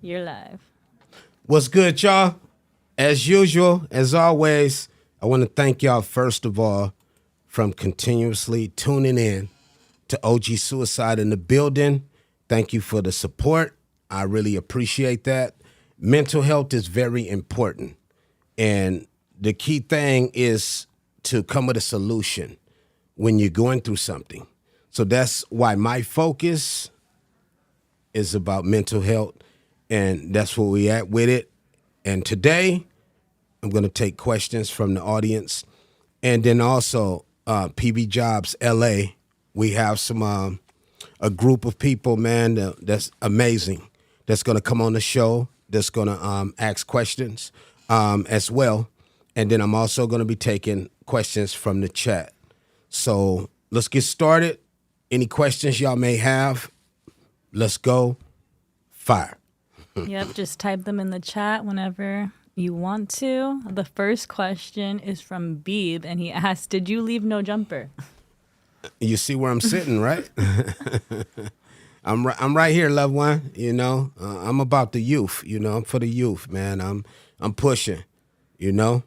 You're live. What's good, y'all? As usual, as always, I want to thank y'all, first of all, from continuously tuning in to OG Suicide in the building. Thank you for the support. I really appreciate that. Mental health is very important. And the key thing is to come with a solution when you're going through something. So that's why my focus is about mental health. And that's where we at with it. And today, I'm going to take questions from the audience. And then also, PB Jobs LA, we have some a group of people, man, that's amazing. That's going to come on the show. That's going to ask questions as well. And then I'm also going to be taking questions from the chat. So let's get started. Any questions y'all may have, let's go. Fire. Yep, just type them in the chat whenever you want to. The first question is from Beeb, and he asked, did you leave no jumper? You see where I'm sitting, right? I'm right here, loved one. You know, I'm about the youth. You know, I'm for the youth, man. I'm pushing. You know,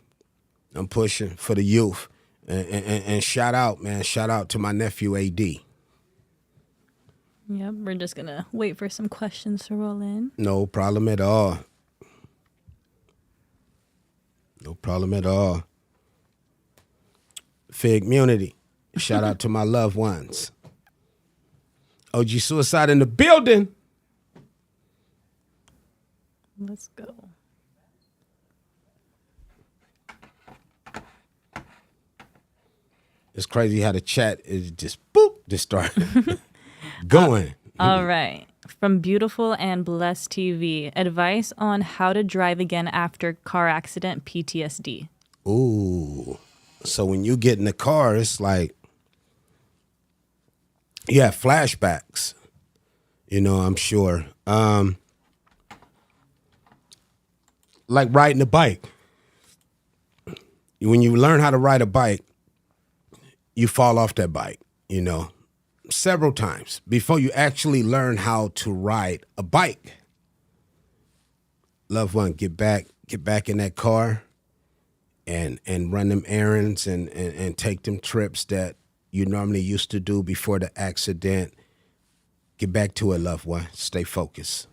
I'm pushing for the youth. And shout out, man. Shout out to my nephew AD. Yep, we're just going to wait for some questions to roll in. No problem at all. No problem at all. Fig Munity. Shout out to my loved ones. OG Suicide in the building. Let's go. It's crazy how the chat is just boop, just started going. All right. From Beautiful and Blessed TV, advice on how to drive again after car accident PTSD. Ooh. So when you get in the car, it's like you have flashbacks. You know, I'm sure. Like riding a bike. When you learn how to ride a bike, you fall off that bike, you know, several times before you actually learn how to ride a bike. Loved one, get back in that car and run them errands and take them trips that you normally used to do before the accident. Get back to it, loved one. Stay focused.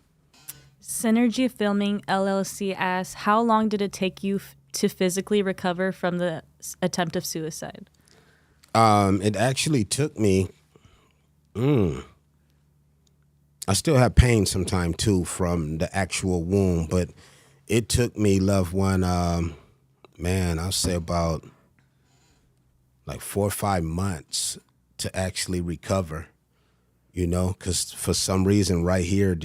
Synergy Filming LLC asks, how long did it take you to physically recover from the attempt of suicide? It actually took me, I still have pain sometime too from the actual wound, but it took me, loved one, man, I'll say about like 4 or 5 months to actually recover, you know, because for some reason right here,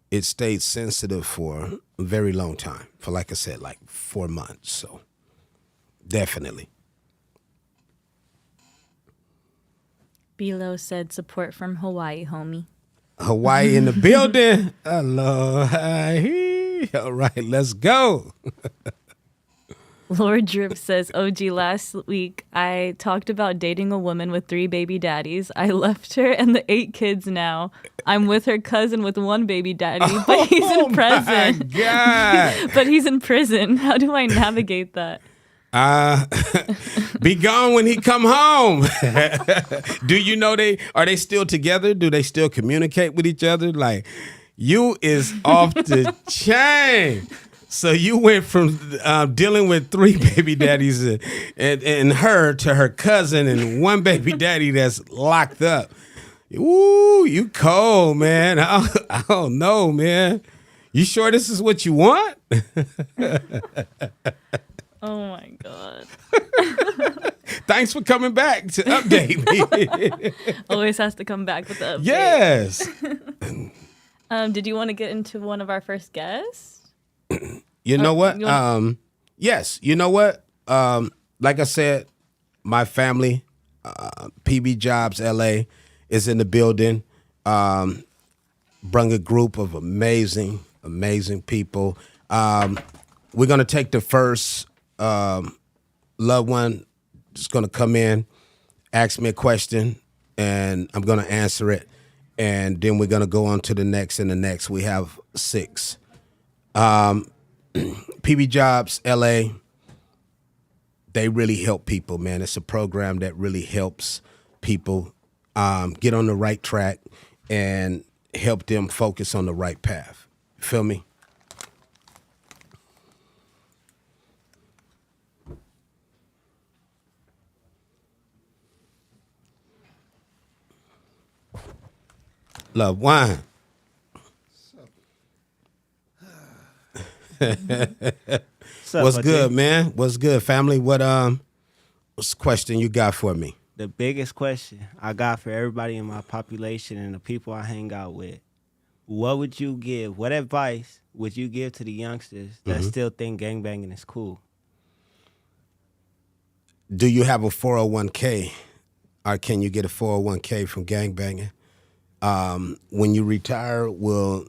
it stayed sensitive for a very long time, for like I said, like 4 months, so definitely. Bilo said support from Hawaii, homie. Hawaii in the building. Hello. All right, let's go. Lord Drip says, OG, last week I talked about dating a woman with 3 baby daddies. I left her and the 8 kids now. I'm with her cousin with 1 baby daddy, but he's in prison. God. But he's in prison. How do I navigate that? Be gone when he come home. Do you know are they still together? Do they still communicate with each other? Like, you is off the chain. So you went from dealing with 3 baby daddies and her to her cousin and 1 baby daddy that's locked up. Ooh, you cold, man. I don't know, man. You sure this is what you want? Oh, my God. Thanks for coming back to update me. Always has to come back with the update. Yes. Did you want to get into one of our first guests? You know what? Yes. You know what? Like I said, my family, PB Jobs LA, is in the building. Brung a group of amazing people. We're going to take the first loved one that's going to come in, ask me a question, and I'm going to answer it. and then we're going to go on to the next and the next. We have 6. PB Jobs, LA, they really help people, man. It's a program that really helps people get on the right track and help them focus on the right path. You feel me? Love wine. What's good, man? What's good, family? What's the question you got for me? The biggest question I got for everybody in my population and the people I hang out with, what would you give? What advice would you give to the youngsters that still think gangbanging is cool? Do you have a 401k, or can you get a 401k from gangbanging? When you retire, will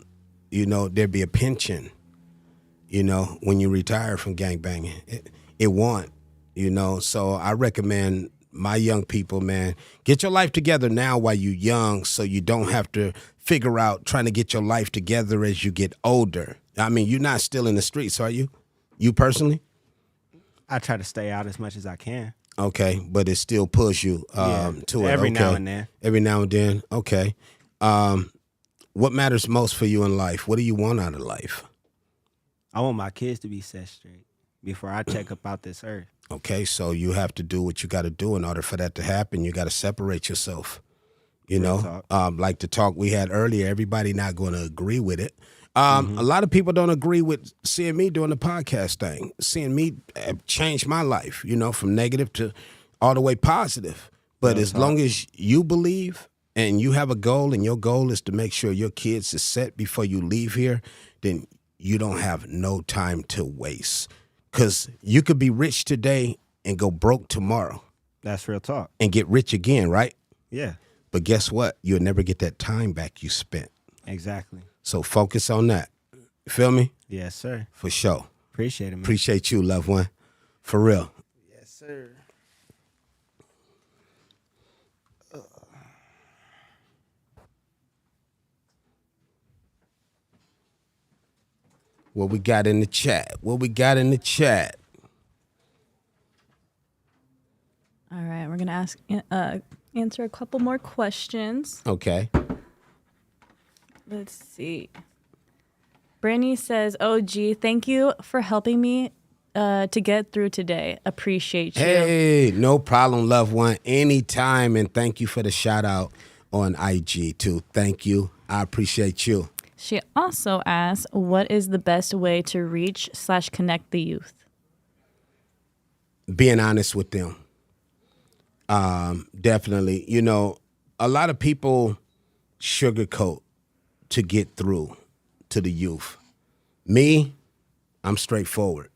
there be a pension? When you retire from gangbanging, it won't. So I recommend my young people, man, get your life together now while you're young, so you don't have to figure out trying to get your life together as you get older. I mean, you're not still in the streets, are you? You personally? I try to stay out as much as I can. Okay, but it still pulls you to it. Every now and then. Every now and then. Okay. What matters most for you in life? What do you want out of life? I want my kids to be set straight before I check up out this earth. Okay, so you have to do what you got to do in order for that to happen. You got to separate yourself. Like the talk we had earlier, everybody not going to agree with it. A lot of people don't agree with seeing me doing the podcast thing, seeing me change my life, from negative to all the way positive. But as long as you believe and you have a goal, and your goal is to make sure your kids is set before you leave here, then you don't have no time to waste. Because you could be rich today and go broke tomorrow. That's real talk. And get rich again, right? Yeah. But guess what? You'll never get that time back you spent. Exactly. So focus on that. You feel me? Yes, sir. For sure. Appreciate it, man. Appreciate you, loved one. For real. Yes, sir. What we got in the chat? All right, we're gonna answer a couple more questions. Okay. Let's see. Brittany says, "OG, thank you for helping me to get through today. Appreciate you." Hey, no problem, loved one. Anytime, and thank you for the shout out on IG too. Thank you. I appreciate you. She also asks, "What is the best way to reach/connect the youth?" Being honest with them. Definitely. A lot of people sugarcoat to get through to the youth. Me, I'm straightforward.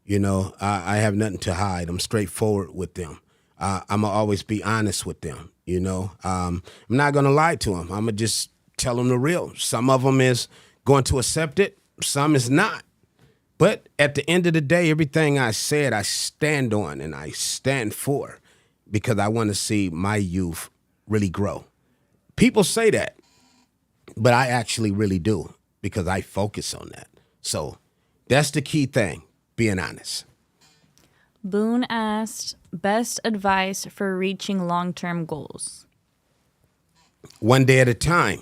I have nothing to hide. I'm straightforward with them. I'm going to always be honest with them. I'm not going to lie to them. I'm going to just tell them the real. Some of them is going to accept it. Some is not. But at the end of the day, everything I said, I stand on and I stand for, because I want to see my youth really grow. People say that, but I actually really do, because I focus on that. So that's the key thing, being honest. Boone asked, "Best advice for reaching long-term goals?" One day at a time.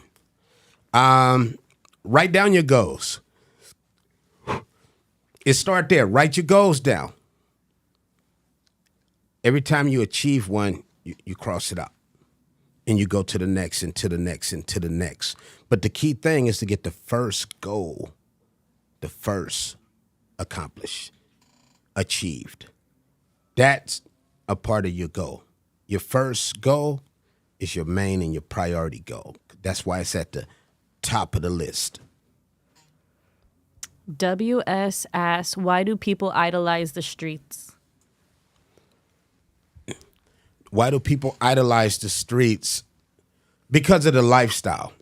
Write down your goals. It start there. Write your goals down. Every time you achieve one, you cross it out. And you go to the next and to the next and to the next. But the key thing is to get the first goal, the first accomplished, achieved. That's a part of your goal. Your first goal is your main and your priority goal. That's why it's at the top of the list. WS asks, "Why do people idolize the streets?" Why do people idolize the streets? Because of the lifestyle.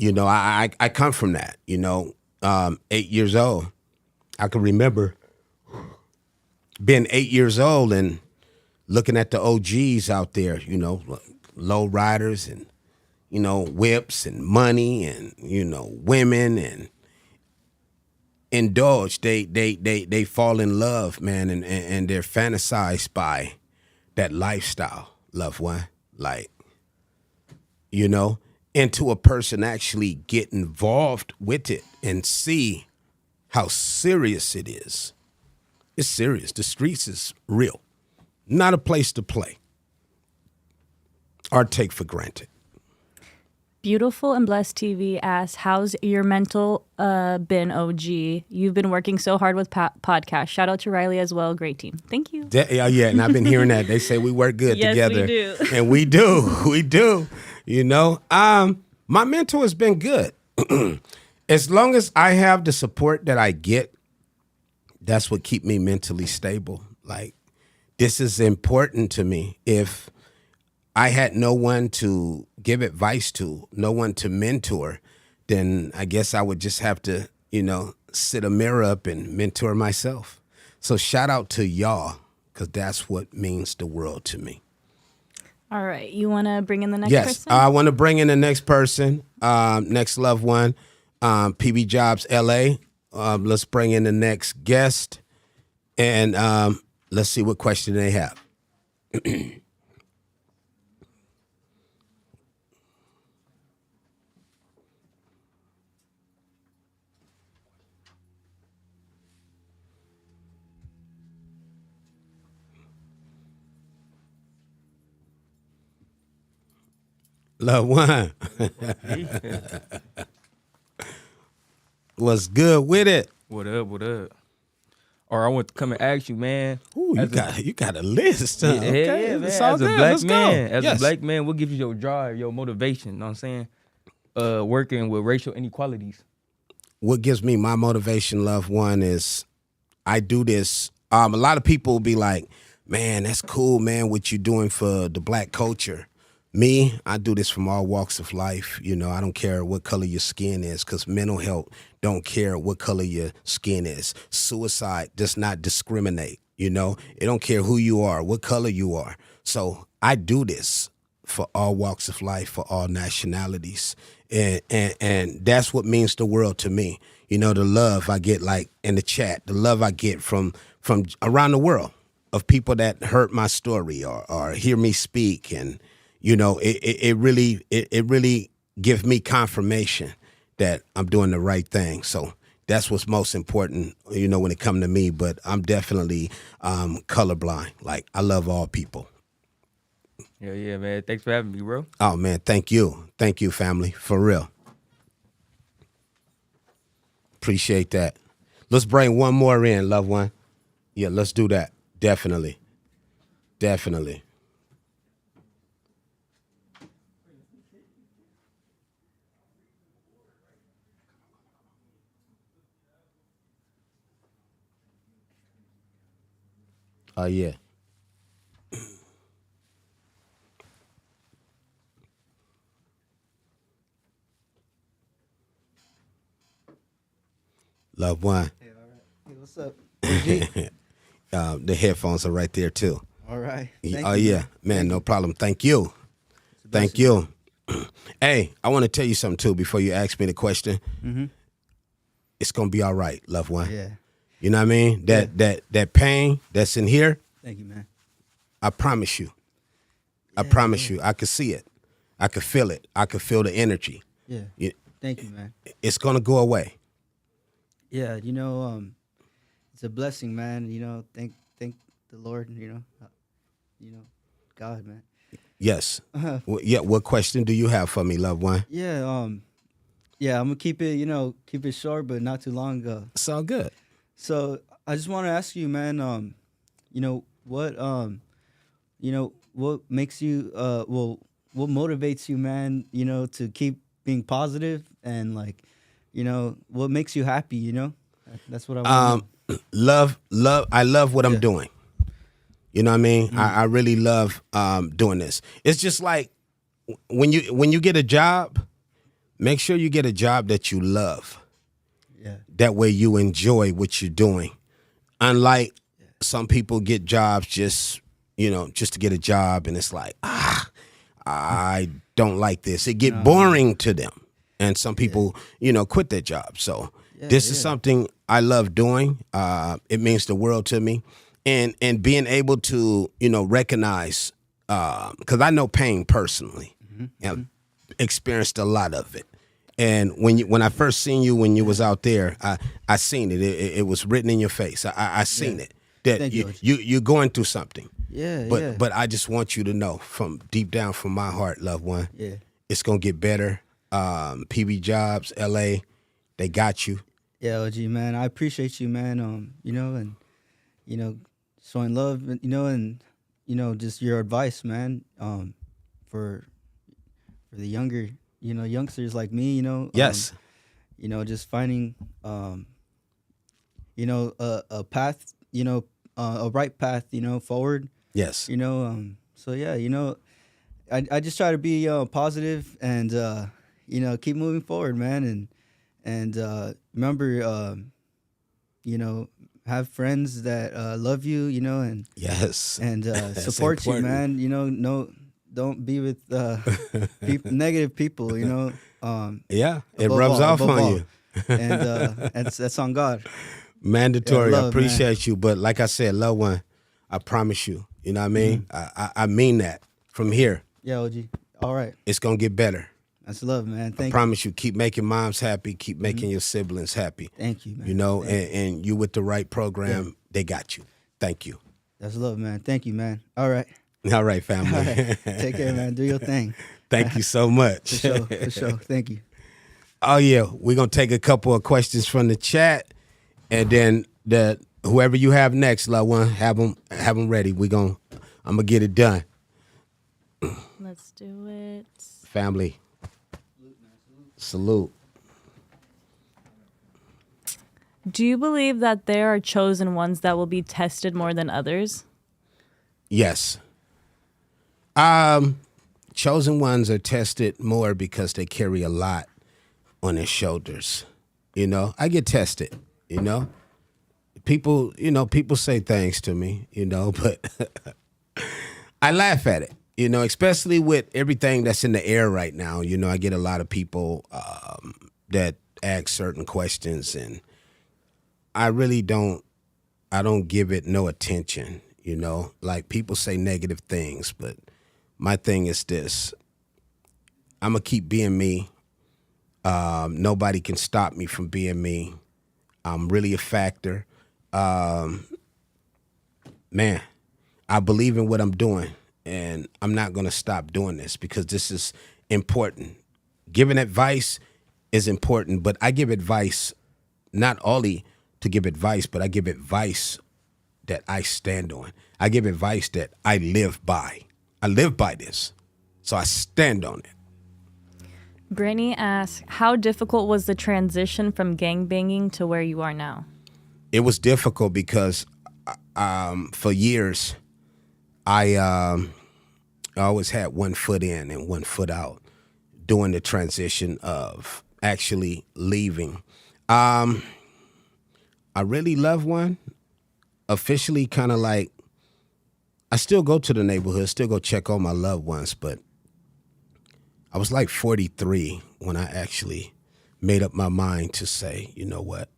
I come from that, 8 years old. I can remember being 8 years old and looking at the OGs out there, low riders and, whips and money and, women and indulge. They fall in love, man, and they're fantasized by that lifestyle, loved one. Like, until a person actually get involved with it and see how serious it is. It's serious. The streets is real. Not a place to play or take for granted. Beautiful and Blessed TV asks, how's your mental been, OG? You've been working so hard with podcast. Shout out to Riley as well. Great team. Thank you. Yeah, and I've been hearing that. They say we work good Yes, together. we do. And we do. We do. My mental has been good. As long as I have the support that I get, that's what keep me mentally stable. Like, this is important to me. If I had no one to give advice to, no one to mentor, then I guess I would just have to, sit a mirror up and mentor myself. So shout out to y'all, because that's what means the world to me. All right. You want to bring in the next yes, person? I want to bring in the next person, next loved one, PB Jobs, LA. Let's bring in the next guest, and let's see what question they have. Love one. What's good with it? What up? Or I want to come and ask you, man. Ooh, you got a list, huh? Yeah, Okay. yeah, man. It's all As a good. black Let's man, go. as Yes. a black man, what gives you your drive, your motivation? You know what I'm saying? Working with racial inequalities. What gives me my motivation, loved one, is I do this. A lot of people will be like, man, that's cool, man, what you doing for the black culture. Me, I do this from all walks of life. I don't care what color your skin is, because mental health don't care what color your skin is. Suicide does not discriminate. It don't care who you are, what color you are. So I do this for all walks of life, for all nationalities. And that's what means the world to me. The love I get, like in the chat, the love I get from around the world of people that heard my story or hear me speak. And it really gives me confirmation that I'm doing the right thing. So that's what's most important, when it comes to me. But I'm definitely colorblind. Like, I love all people. Yeah, man. Thanks for having me, bro. Oh, man, thank you. Thank you, family, for real. Appreciate that. Let's bring one more in, loved one. Yeah, let's do that. Definitely. Oh, yeah. Loved one. Hey, all right. Hey, what's up? OG? The headphones are right there, too. All right. Oh, yeah. Man, no problem. Thank you. Thank you. Hey, I want to tell you something, too, before you ask me the question. Mm-hmm. It's going to be all right, loved one. Yeah. You know what I mean? That pain that's in here, Thank you, man. I promise you. I promise you. I could see it. I could feel it. I could feel the energy. Yeah. Thank you, man. It's going to go away. Yeah, it's a blessing, man. Thank the Lord. God, man. Yes. Yeah. What question do you have for me, loved one? Yeah. I'm gonna keep it short, but not too long ago. It's all good. So I just want to ask you, man. What makes you what motivates you, man? To keep being positive and what makes you happy? That's what I want. Love. I love what I'm doing. You know what I mean? Mm-hmm. I really love doing this. It's just like when you get a job, make sure you get a job that you love. Yeah. That way you enjoy what you're doing. Unlike some people get jobs just to get a job, and it's like, I don't like this. It get boring to them. And some people, quit their job. So this is something I love doing. It means the world to me. And being able to, recognize, because I know pain personally. And experienced a lot of it. And when I first seen you when you was out there, I seen it. It was written in your face. I seen it. That you're going through something. But I just want you to know from deep down from my heart, loved one, it's gonna get better. PB Jobs, LA, they got you. Yeah, OG, man, I appreciate you, man. Showing love, and just your advice, man. For the younger, youngsters like me, Yes. Just finding, a path, a right path, forward. Yes. So yeah, I just try to be positive and keep moving forward, man, and remember, have friends that love you, and yes, and support you, man. Don't be with negative people, yeah, it rubs off on you, and that's on God. Mandatory. Love, I appreciate man. you, but like I said, loved one, I promise you. You know what I mean? I mean that from here. Yeah, OG. All right. It's gonna get better. That's love, man. I promise you. Keep making moms happy. Keep making your siblings happy. Thank you, man. And you with the right program, they got you. Thank you. That's love, man. Thank you, man. All right. All right, family. All right. Take care, man. Do your thing. Thank you so much. For sure. Thank you. Oh yeah, we're gonna take a couple of questions from the chat, and then whoever you have next, loved one, have them ready. I'm gonna get it done. Let's do it. Family. Salute. Do you believe that there are chosen ones that will be tested more than others? Yes. Chosen ones are tested more because they carry a lot on their shoulders. I get tested, People say things to me, but I laugh at it, especially with everything that's in the air right now. I get a lot of people that ask certain questions, and I don't give it no attention, like people say negative things, but my thing is this: I'm gonna keep being me. Nobody can stop me from being me. I'm really a factor. Man, I believe in what I'm doing, and I'm not gonna stop doing this because this is important. Giving advice is important, but I give advice not only to give advice, but I give advice that I stand on. I give advice that I live by. I live by this, so I stand on it. Brittany asks, how difficult was the transition from gangbanging to where you are now? It was difficult because for years, I always had one foot in and one foot out during the transition of actually leaving. I really love one. Officially, kind of like, I still go to the neighborhood, still go check on my loved ones, but I was like 43 when I actually made up my mind to say, you know what,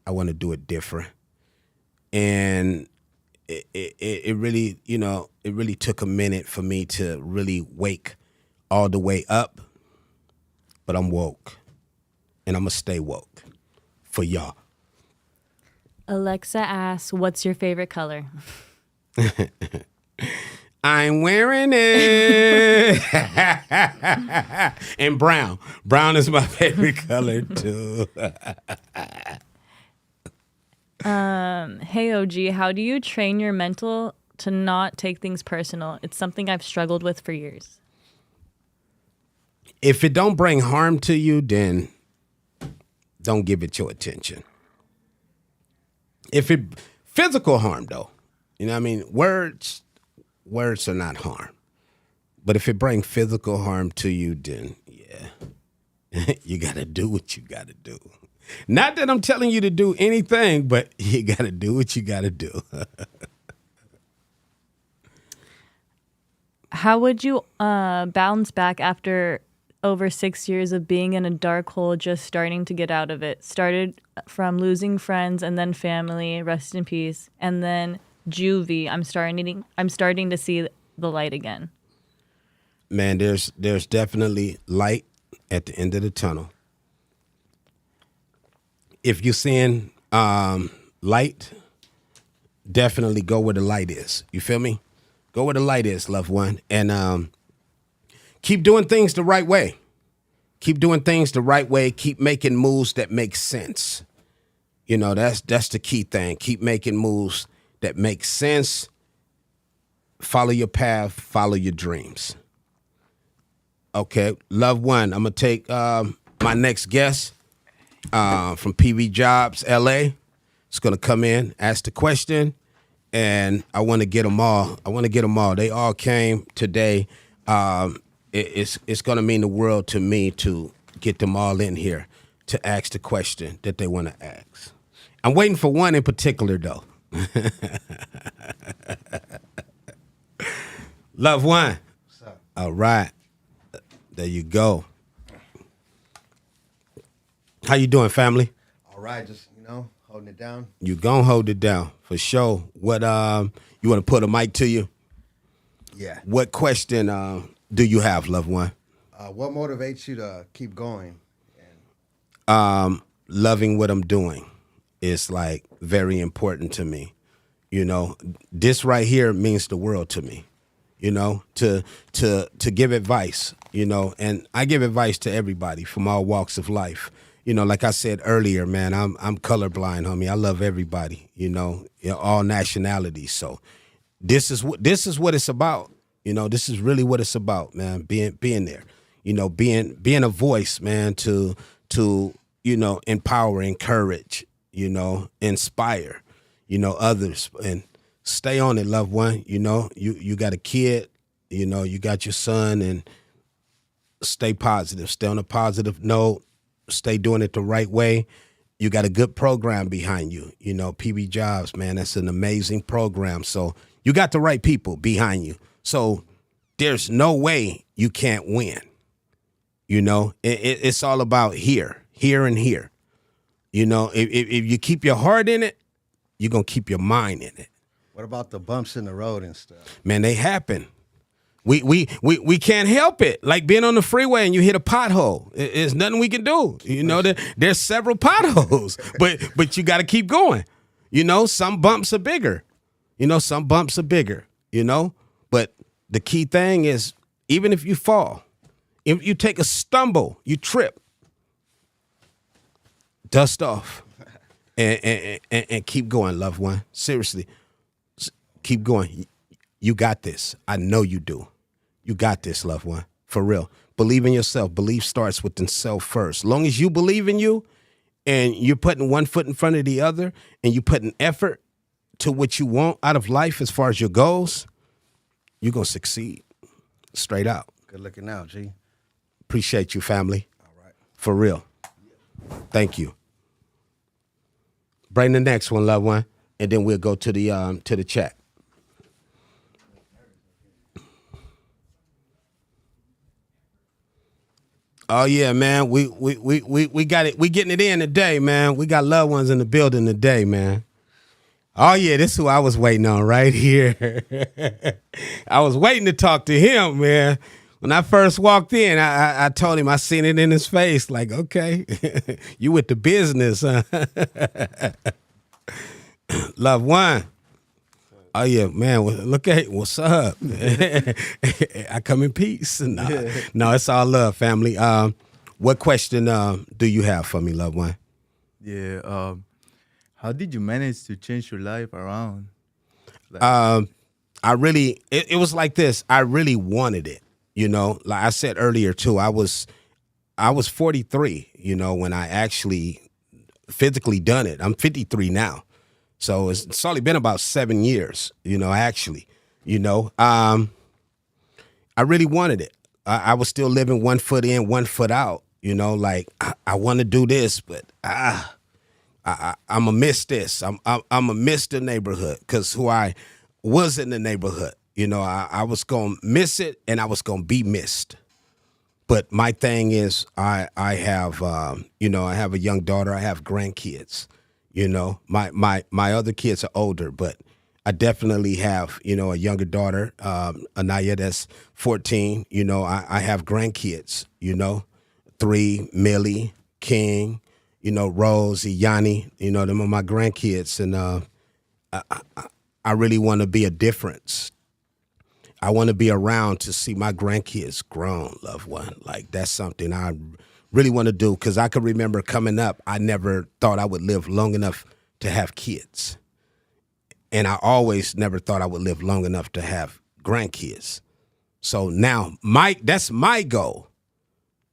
I want to do it different. And it really, it really took a minute for me to really wake all the way up, but I'm woke, and I'm going to stay woke for y'all. Alexa asks, what's your favorite color? I'm wearing it. And brown. Brown is my favorite color too. Hey, OG, how do you train your mental to not take things personal? It's something I've struggled with for years. If it don't bring harm to you, then don't give it your attention. If it physical harm though, you know what I mean? Words are not harm. But if it brings physical harm to you, then yeah, you got to do what you got to do. Not that I'm telling you to do anything, but you got to do what you got to do. How would you bounce back after over 6 years of being in a dark hole, just starting to get out of it? Started from losing friends and then family, rest in peace, and then juvie. I'm starting to see the light again. Man, there's definitely light at the end of the tunnel. If you're seeing light, definitely go where the light is. You feel me? Go where the light is, loved one. And keep doing things the right way. Keep doing things the right way. Keep making moves that make sense. You know, that's the key thing. Keep making moves that make sense. Follow your path. Follow your dreams. Okay, loved one, I'm going to take my next guest from PV Jobs, LA. It's going to come in, ask the question, and I want to get them all. They all came today. It's going to mean the world to me to get them all in here to ask the question that they want to ask. I'm waiting for one in particular, though. Loved one. What's up? All right. There you go. How you doing, family? All right, just, holding it down. You gon' hold it down for sure. What you want to put a mic to you? Yeah. What question do you have, loved one? What motivates you to keep going? Loving what I'm doing is like very important to me. You know, this right here means the world to me. You know, to give advice, and I give advice to everybody from all walks of life. You know, like I said earlier, man, I'm colorblind, homie. I love everybody, all nationalities. So this is what it's about. This is really what it's about, man. Being there, being a voice, man, to empower, encourage, inspire, others, and stay on it, loved one. You got a kid, you got your son, and stay positive. Stay on a positive note. Stay doing it the right way. You got a good program behind you. PB Jobs, man, that's an amazing program. So you got the right people behind you. So there's no way you can't win. It's all about here, and here. If you keep your heart in it, you're going to keep your mind in it. What about the bumps in the road and stuff? Man, they happen. We can't help it. Like being on the freeway and you hit a pothole. There's nothing we can do. There's several potholes, but you got to keep going. Some bumps are bigger. But the key thing is, even if you fall, if you take a stumble, you trip, dust off and keep going, loved one. Seriously. Keep going. You got this. I know you do. You got this, loved one. For real. Believe in yourself. Belief starts within self first. As long as you believe in you and you're putting one foot in front of the other and you putting effort to what you want out of life as far as your goals, you're going to succeed. Straight out. Good looking out, G. Appreciate you, family. All right. For real. Thank you. Bring the next one, loved one, and then we'll go to the chat. Oh yeah, man. We got it. We getting it in today, man. We got loved ones in the building today, man. Oh yeah, this is who I was waiting on right here. I was waiting to talk to him, man. When I first walked in, I told him, I seen it in his face, like, okay, you with the business, huh? Loved one. Oh yeah, man. Look at what's up. I come in peace. No, it's all love, family. What question do you have for me, loved one? Yeah. How did you manage to change your life around? It was like this. I really wanted it. Like I said earlier too. I was 43. When I actually physically done it. I'm 53 now. So it's only been about 7 years, actually, I really wanted it. I was still living 1 foot in, 1 foot out, like I want to do this, but I'm going to miss this. I'm going to miss the neighborhood because who I was in the neighborhood, You know, I was going to miss it and I was going to be missed. But my thing is I have, you know, I have a young daughter. I have grandkids. You know, my other kids are older, but I definitely have, you know, a younger daughter, Anaya, that's 14. You know, I have grandkids, you know, 3, Millie, King, you know, Rose, Yanni, you know, them are my grandkids. And I really want to be a difference. I want to be around to see my grandkids grown, loved one. Like, that's something I really want to do, because I can remember coming up, I never thought I would live long enough to have kids. And I always never thought I would live long enough to have grandkids. So now that's my goal.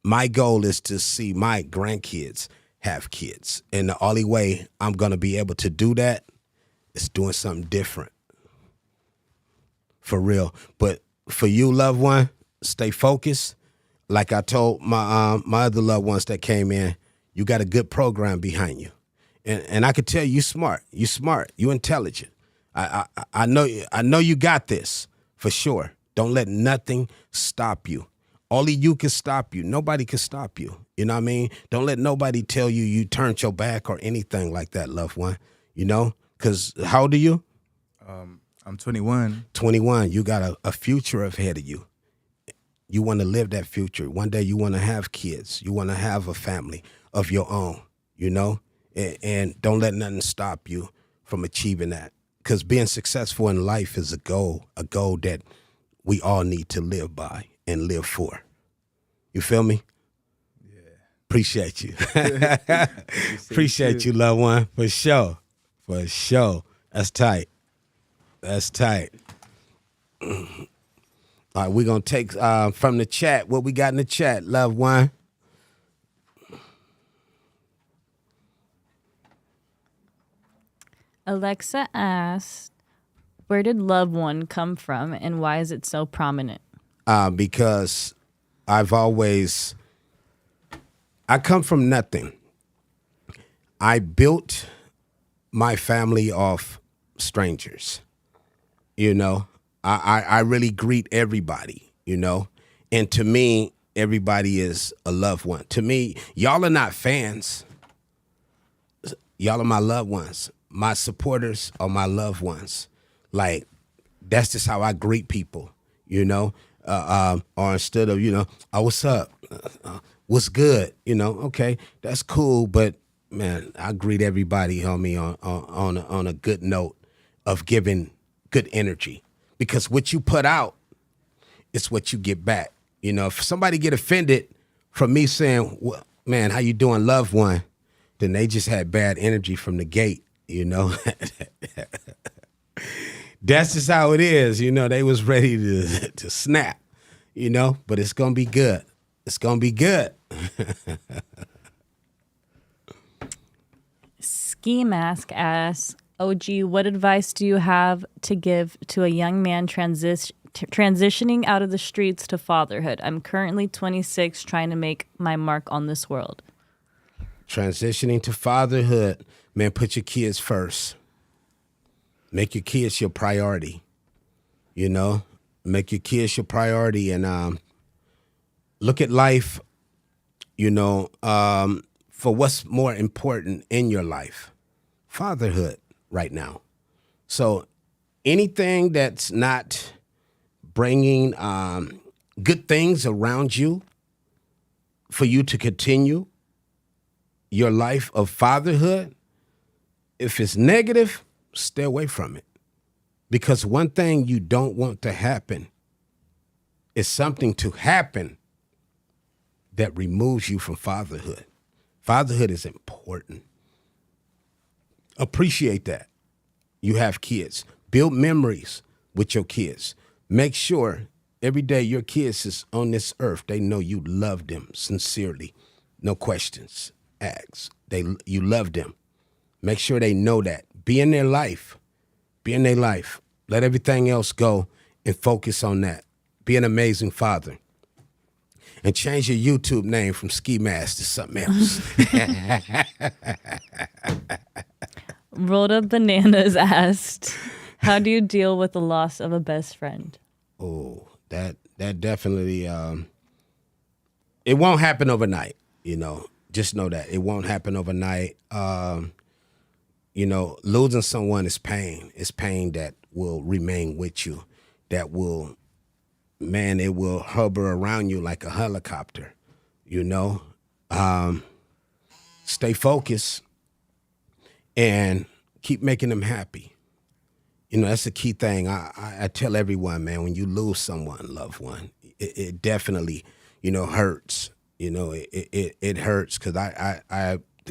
My goal is to see my grandkids have kids. And the only way I'm going to be able to do that is doing something different. For real. But for you, loved one, stay focused. Like I told my other loved ones that came in, you got a good program behind you. And I could tell you smart. You smart. You intelligent. I know you got this for sure. Don't let nothing stop you. Only you can stop you. Nobody can stop you. You know what I mean? Don't let nobody tell you you turned your back or anything like that, loved one. You know? Because how old are you? I'm 21. 21. You got a future ahead of you. You want to live that future. One day you want to have kids. You want to have a family of your own, you know? And don't let nothing stop you from achieving that. Because being successful in life is a goal that we all need to live by and live for. You feel me? Yeah. Appreciate you. Appreciate you, loved one. For sure. For sure. That's tight. That's tight. All right, we're going to take from the chat what we got in the chat, loved one. Alexa asked, where did loved one come from and why is it so prominent? Because I come from nothing. I built my family off strangers. You know, I really greet everybody, you know, and to me, everybody is a loved one. To me, y'all are not fans. Y'all are my loved ones. My supporters are my loved ones. Like, that's just how I greet people, you know, or instead of, you know, oh, what's up? What's good? You know, okay, that's cool. But man, I greet everybody, homie, on a good note of giving good energy, because what you put out is what you get back. You know, if somebody get offended from me saying, well, man, how you doing, loved one? Then they just had bad energy from the gate, you know. That's just how it is. You know, they was ready to snap, you know, but it's going to be good. It's going to be good. Ski Mask asks, OG, what advice do you have to give to a young man transitioning out of the streets to fatherhood? I'm currently 26, trying to make my mark on this world. Transitioning to fatherhood, man, put your kids first. Make your kids your priority, you know? Make your kids your priority and look at life, you know, for what's more important in your life. Fatherhood right now. So anything that's not bringing good things around you for you to continue your life of fatherhood, if it's negative, stay away from it. Because one thing you don't want to happen is something to happen that removes you from fatherhood. Fatherhood is important. Appreciate that. You have kids. Build memories with your kids. Make sure every day your kids is on this earth, they know you love them sincerely. No questions asked. You love them. Make sure they know that. Be in their life. Be in their life. Let everything else go and focus on that. Be an amazing father. And change your YouTube name from Ski Mask to something else. Rhoda Bananas asked, How do you deal with the loss of a best friend? Oh, that definitely it won't happen overnight, you know. Just know that it won't happen overnight. You know, losing someone is pain. It's pain that will remain with you. That will, man, it will hover around you like a helicopter, you know. Stay focused and keep making them happy. You know, that's the key thing. I tell everyone, man, when you lose someone, loved one, it definitely, you know, hurts. You know, it hurts because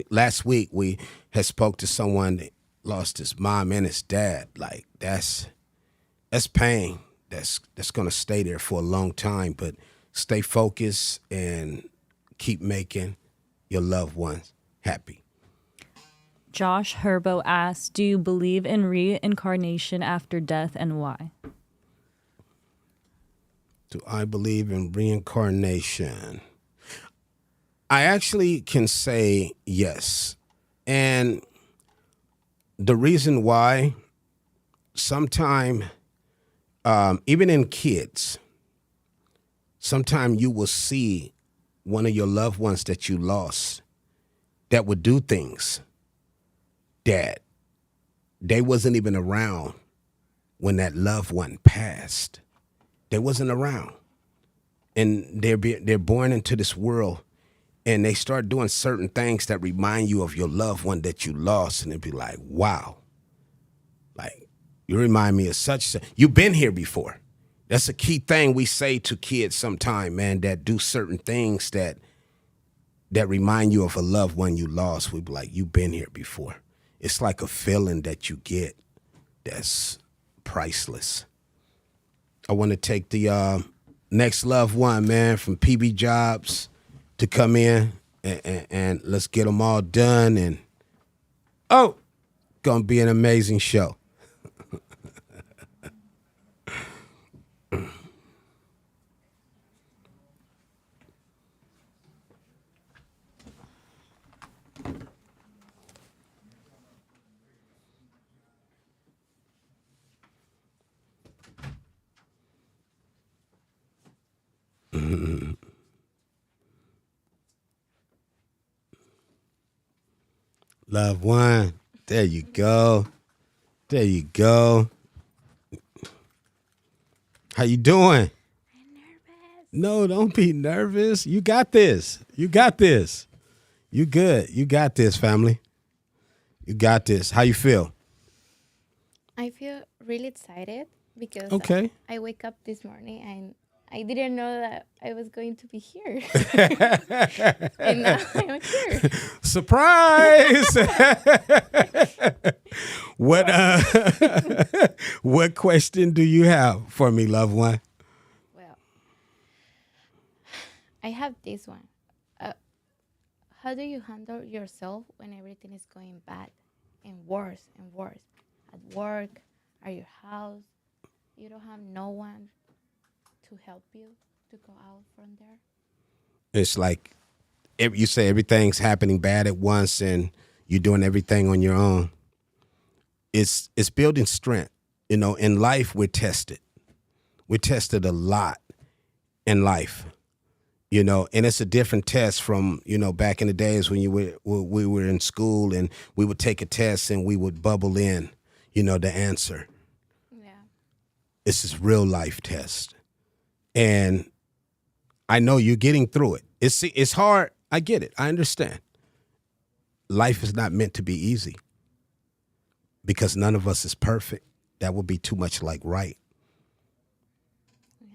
last week we had spoke to someone that lost his mom and his dad. Like that's pain. That's gonna stay there for a long time. But stay focused and keep making your loved ones happy. Josh Herbo asks, do you believe in reincarnation after death and why? Do I believe in reincarnation? I actually can say yes. And the reason why, sometime, even in kids, sometime you will see one of your loved ones that you lost that would do things that they wasn't even around when that loved one passed. They wasn't around. And they're born into this world and they start doing certain things that remind you of your loved one that you lost. And it'd be like, wow, like you remind me of such, you've been here before. That's a key thing we say to kids sometime, man, that do certain things that remind you of a loved one you lost. We'd be like, you've been here before. It's like a feeling that you get that's priceless. I want to take the next loved one, man, from PB Jobs to come in and let's get them all done. And, oh, going to be an amazing show. Loved one. There you go. There you go. How you doing? I'm nervous. No, don't be nervous. You got this. You got this. You good. You got this, family. You got this. How you feel? I feel really excited because Okay. I wake up this morning and I didn't know that I was going to be here. And now I'm here. Surprise! What question do you have for me, loved one? Well, I have this one. How do you handle yourself when everything is going bad and worse and worse? At work, at your house, you don't have no one to help you to go out from there? It's like you say everything's happening bad at once and you're doing everything on your own. It's building strength. You know, in life, we're tested. We're tested a lot in life, you know, and it's a different test from, you know, back in the days when we were in school and we would take a test and we would bubble in, you know, the answer. Yeah. It's this real life test. And I know you're getting through it. It's hard. I get it. I understand. Life is not meant to be easy because none of us is perfect. That would be too much like right. Yeah.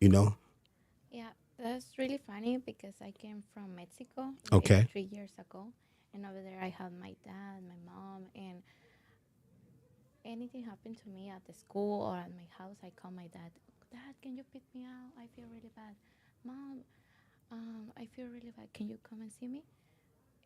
You know? Yeah, that's really funny because I came from Mexico Okay. 3 years ago. And over there I have my dad, my mom, and anything happened to me at the school or at my house, I call my dad. Dad, can you pick me out? I feel really bad. Mom, I feel really bad. Can you come and see me?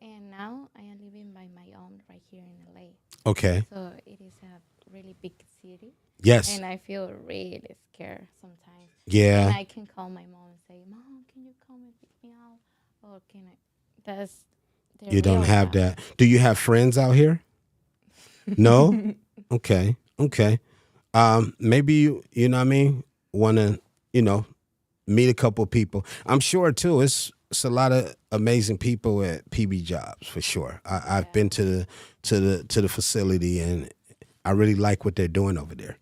And now I am living by my own right here in LA. Okay. So it is a really big city. Yes. And I feel really scared sometimes. Yeah. And I can call my mom and say, Mom, can you come and pick me out? Or can I? That's the You don't real have dad. that. Do you have friends out here? No? Okay. Okay. Maybe you know what I mean, want to, meet a couple of people. I'm sure too. It's a lot of amazing people at PB Jobs for sure. I've been to the facility, and I really like what they're doing over there.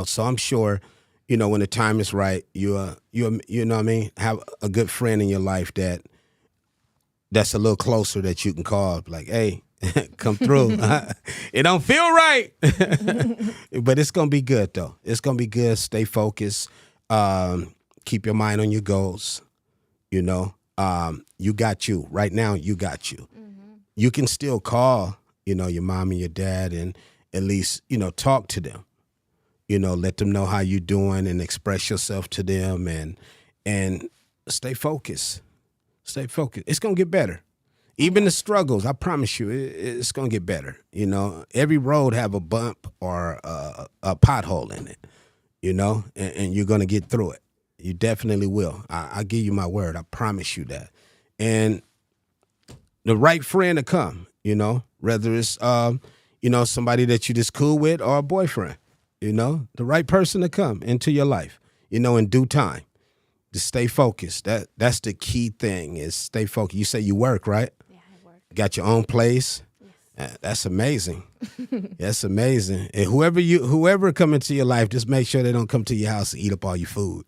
So I'm sure, when the time is right, you know what I mean, have a good friend in your life that's a little closer that you can call, like, hey, come through. It don't feel right, but it's gonna be good though. It's gonna be good. Stay focused. Keep your mind on your goals. You got you right now. You got you. You can still call, your mom and your dad, and at least, talk to them. Let them know how you doing and express yourself to them, and stay focused. Stay focused. It's gonna get better. Even the struggles, I promise you, it's gonna get better. Every road have a bump or a pothole in it. And you're gonna get through it. You definitely will. I give you my word. I promise you that. And the right friend to come. Whether it's somebody that you just cool with or a boyfriend. The right person to come into your life. In due time. Just stay focused. That's the key thing is stay focused. You say you work, right? Yeah, I work. Got your own place. Yes. That's amazing. That's amazing. And whoever come into your life, just make sure they don't come to your house and eat up all your food.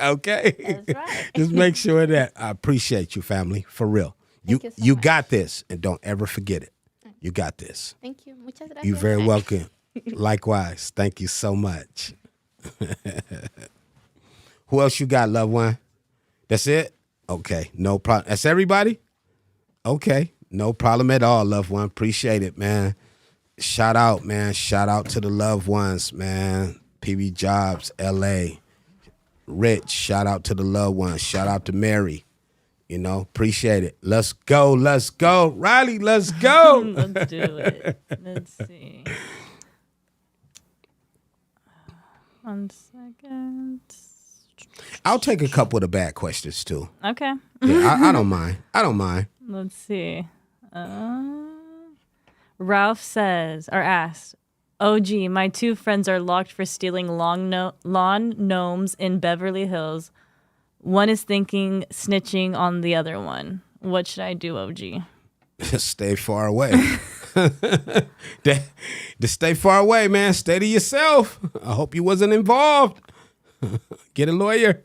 Okay. That's right. Just make sure that I appreciate you, family, for real. Thank you so you much. got this, and don't ever forget it. You got this. Thank you. Muchas gracias. You're very welcome. Likewise. Thank you so much. Who else you got, loved one? That's it? Okay. No problem. That's everybody? Okay. No problem at all, loved one. Appreciate it, man. Shout out, man. Shout out to the loved ones, man. PB Jobs, LA. Rich, shout out to the loved ones. Shout out to Mary. Appreciate it. Let's go. Let's go. Riley, let's go. Let's do it. Let's see. 1 second. I'll take a couple of the bad questions too. Okay. Yeah, I don't mind. I don't mind. Let's see. Ralph says or asked, OG, my 2 friends are locked for stealing lawn gnomes in Beverly Hills. One is thinking snitching on the other one. What should I do, OG? Stay far away. Just stay far away, man. Stay to yourself. I hope you wasn't involved. Get a lawyer.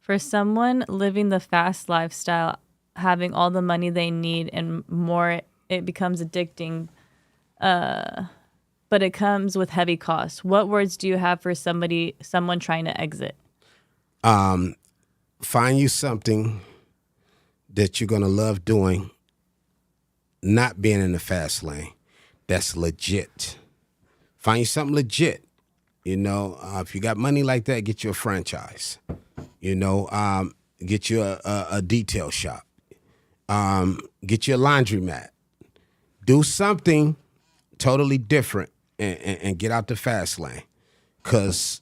For someone living the fast lifestyle, having all the money they need and more, it becomes addicting. But it comes with heavy costs. What words do you have for someone trying to exit? Find you something that you're gonna love doing, not being in the fast lane. That's legit. Find you something legit. If you got money like that, get you a franchise. Get you a detail shop. Get you a laundromat. Do something totally different and get out the fast lane. Because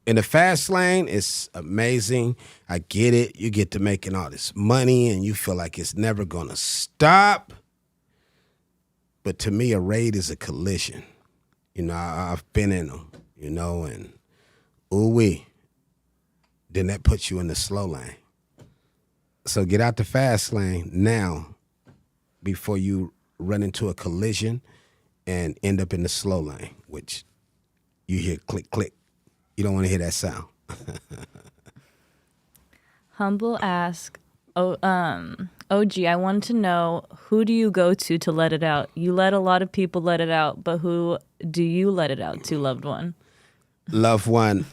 in the fast lane, it's amazing. I get it. You get to making all this money and you feel like it's never going to stop. But to me, a raid is a collision. I've been in them, and ooh-wee. Then that puts you in the slow lane. So get out the fast lane now before you run into a collision and end up in the slow lane, which you hear click, click. You don't want to hear that sound. Humble ask, OG, I want to know, who do you go to let it out? You let a lot of people let it out, but who do you let it out to, loved one? Loved one.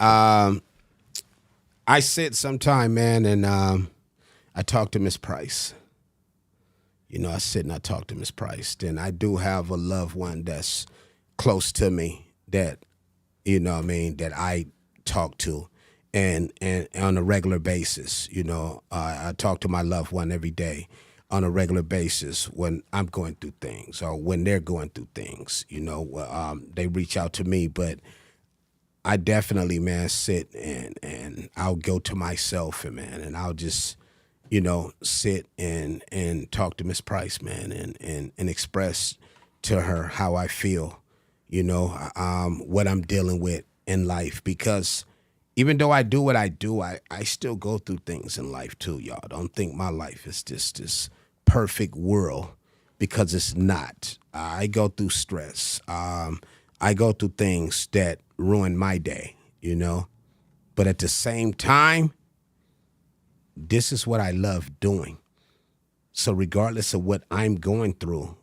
I sit sometime, man, and I talk to Miss Price. I sit and I talk to Miss Price. Then I do have a loved one that's close to me that, that I talk to and on a regular basis. I talk to my loved one every day. on a regular basis when I'm going through things or when they're going through things. They reach out to me, but I definitely, man, sit and I'll go to myself and I'll just, sit and talk to Miss Price, man, and express to her how I feel, what I'm dealing with in life. Because even though I do what I do, I still go through things in life too, y'all. Don't think my life is just this perfect world, because it's not. I go through stress. I go through things that ruin my day, But at the same time, this is what I love doing. So regardless of what I'm going through,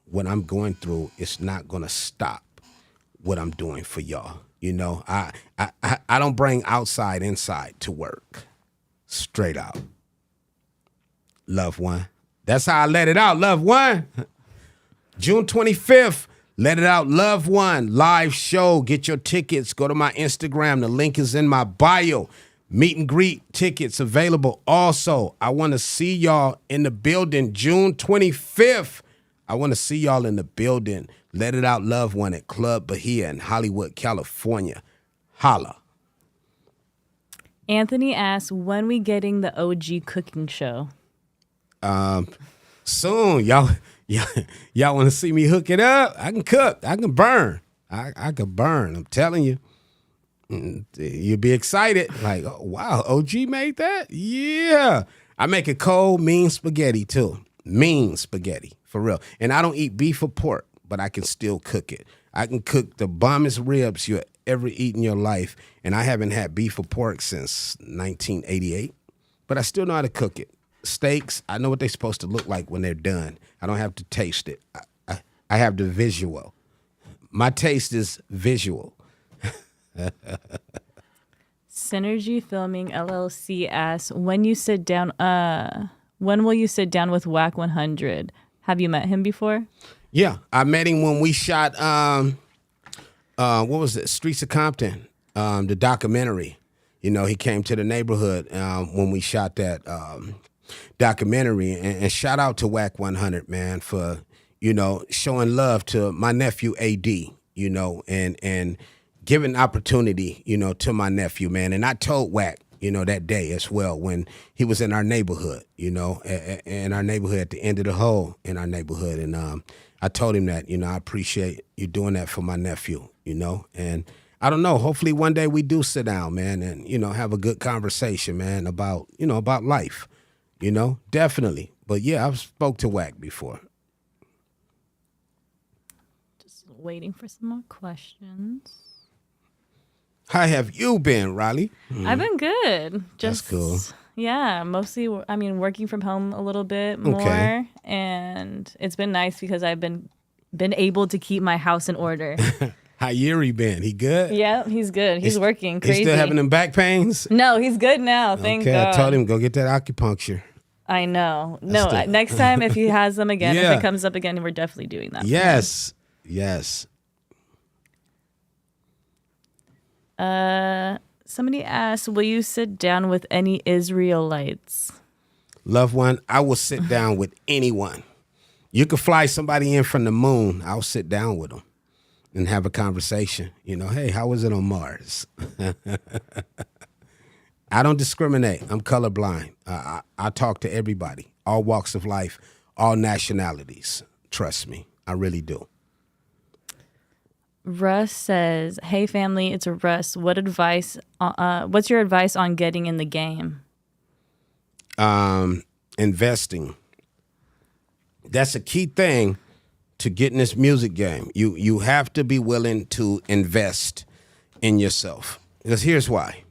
it's not going to stop what I'm doing for y'all. I don't bring outside inside to work. Straight out. Loved one. That's how I let it out, loved one. June 25th, Let It Out, Loved One, live show. Get your tickets. Go to my Instagram. The link is in my bio. Meet and greet tickets available. Also, I want to see y'all in the building June 25th. I want to see y'all in the building. Let It Out, Loved One at Club Bahia in Hollywood, California. Holla. Anthony asks, when we getting the OG cooking show? Soon. Y'all want to see me hook it up? I can cook. I can burn. I can burn. I'm telling you. You'll be excited. Like, oh, wow, OG made that? Yeah. I make a cold, mean spaghetti, too. Mean spaghetti, for real. And I don't eat beef or pork, but I can still cook it. I can cook the bombest ribs you ever eat in your life, and I haven't had beef or pork since 1988, but I still know how to cook it. Steaks, I know what they're supposed to look like when they're done. I don't have to taste it. I have the visual. My taste is visual. Synergy Filming LLC asks, when will you sit down with Whack 100? Have you met him before? Yeah, I met him when we shot what was it? Streets of Compton, the documentary. He came to the neighborhood when we shot that documentary, and shout out to Whack 100, man, for showing love to my nephew AD, and giving opportunity, to my nephew, man. And I told Wack, that day as well when he was in our neighborhood, in our neighborhood at the end of the hole in our neighborhood. And I told him that, I appreciate you doing that for my nephew, And I don't know, hopefully one day we do sit down, man, and, have a good conversation, man, about, about life, definitely. But yeah, I've spoke to Wack before. Just waiting for some more questions. How have you been, Riley? I've been good. That's cool. Yeah, mostly, working from home a little bit more. Okay. And it's been nice because I've been able to keep my house in order. How Yuri been? He good? Yeah, he's good. He's working crazy. He's still having them back pains? No, he's good now. Thank God. I told him go get that acupuncture. I know. No, next time if he has them again, Yeah. if it comes up again, we're definitely doing that. Yes. Somebody asked, will you sit down with any Israelites? Loved one, I will sit down with anyone. You could fly somebody in from the moon. I'll sit down with them and have a conversation. Hey, how was it on Mars? I don't discriminate. I'm colorblind. I talk to everybody, all walks of life, all nationalities. Trust me, I really do. Russ says, hey family, it's Russ. What's your advice on getting in the game? Investing. That's a key thing to get in this music game. You have to be willing to invest in yourself. Because here's why.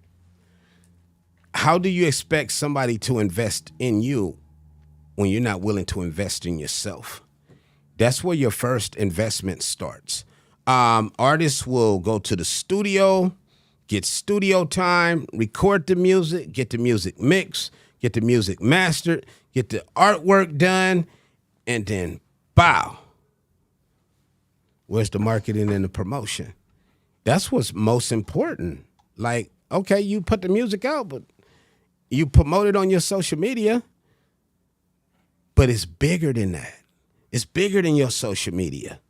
How do you expect somebody to invest in you when you're not willing to invest in yourself? That's where your first investment starts. Artists will go to the studio, get studio time, record the music, get the music mixed, get the music mastered, get the artwork done, and then bow. Where's the marketing and the promotion? That's what's most important. Like, okay, you put the music out, but you promote it on your social media. But it's bigger than that. It's bigger than your social media.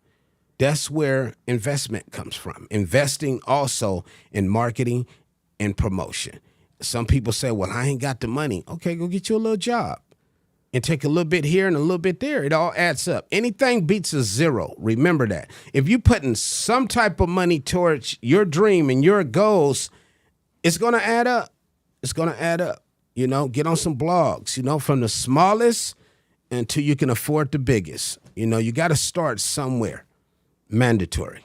That's where investment comes from. Investing also in marketing and promotion. Some people say, well, I ain't got the money. Okay, go get you a little job and take a little bit here and a little bit there. It all adds up. Anything beats a zero. Remember that. If you're putting some type of money towards your dream and your goals, it's going to add up. It's going to add up. You know, get on some blogs, you know, from the smallest until you can afford the biggest. You know, you got to start somewhere. Mandatory.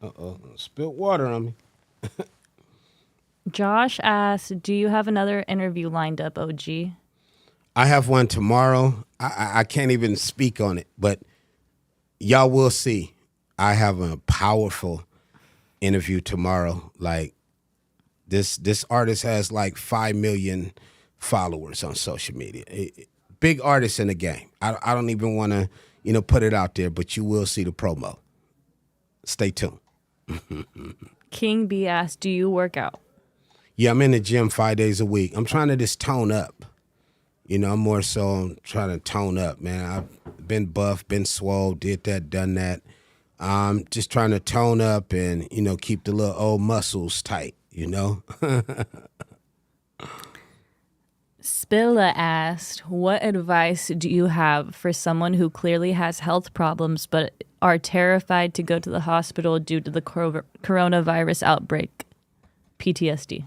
Uh-oh, spilled water on me. Josh asked, do you have another interview lined up, OG? I have one tomorrow. I can't even speak on it, but y'all will see. I have a powerful interview tomorrow. Like this artist has like 5 million followers on social media. Big artist in the game. I don't even want to, you know, put it out there, but you will see the promo. Stay tuned. King B asked, do you work out? Yeah, I'm in the gym 5 days a week. I'm trying to just tone up. You know, I'm more so trying to tone up, man. I've been buff, been swole, did that, done that. Just trying to tone up and, you know, keep the little old muscles tight, you know? Spilla asked, what advice do you have for someone who clearly has health problems but are terrified to go to the hospital due to the coronavirus outbreak, PTSD?